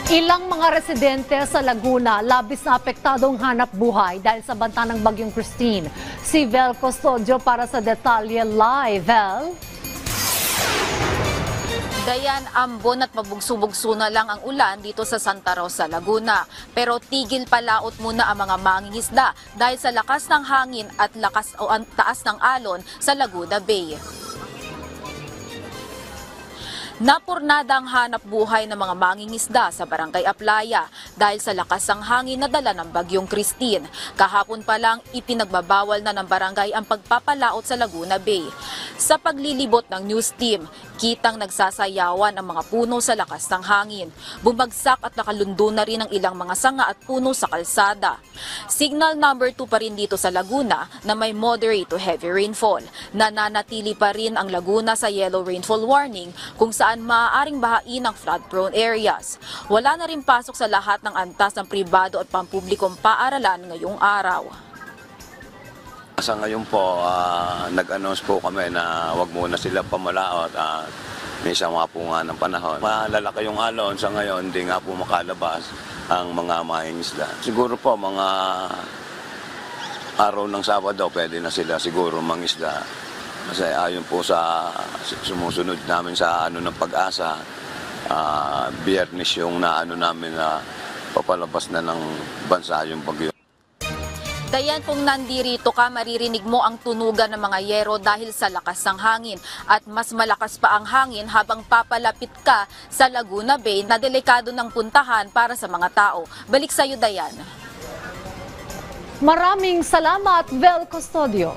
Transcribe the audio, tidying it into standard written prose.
Ilang mga residente sa Laguna labis na apektadong hanap buhay dahil sa banta ng Bagyong Christine. Si Vel Custodio para sa detalye live. Vel? Dayan, ambon at mabugso-bugso na lang ang ulan dito sa Santa Rosa, Laguna. Pero tigil palaot muna ang mga mangingisda dahil sa lakas ng hangin at taas ng alon sa Laguna Bay. Napurnada ang hanap buhay ng mga mangingisda sa Barangay Aplaya dahil sa lakas ng hangin na dala ng Bagyong Christine. Kahapon pa lang ipinagbabawal na ng barangay ang pagpapalaot sa Laguna Bay. Sa paglilibot ng news team, kitang nagsasayawan ang mga puno sa lakas ng hangin. Bumagsak at nakalundo na rin ang ilang mga sanga at puno sa kalsada. Signal number 2 pa rin dito sa Laguna na may moderate to heavy rainfall. Nananatili pa rin ang Laguna sa yellow rainfall warning kung saan maaaring bahain ang flood-prone areas. Wala na rin pasok sa lahat ng antas ng pribado at pampublikong paaralan ngayong araw. Sa ngayon po, nag-announce po kami na wag muna sila pamalaot at may sama po nga ng panahon. Malalaki yung alon, sa ngayon hindi nga po makalabas ang mga mangingisda. Siguro po mga araw ng Sabado pwede na sila siguro mangisda. Kasi ayon po sa sumusunod namin sa ng Pag-asa, Biyernes yung namin na papalabas na ng bansa yung bagyo. Dayan, kung nandirito ka, maririnig mo ang tunugan ng mga yero dahil sa lakas ng hangin. At mas malakas pa ang hangin habang papalapit ka sa Laguna Bay na delikado ng puntahan para sa mga tao. Balik sa iyo, Dayan. Maraming salamat, Vel Custodio.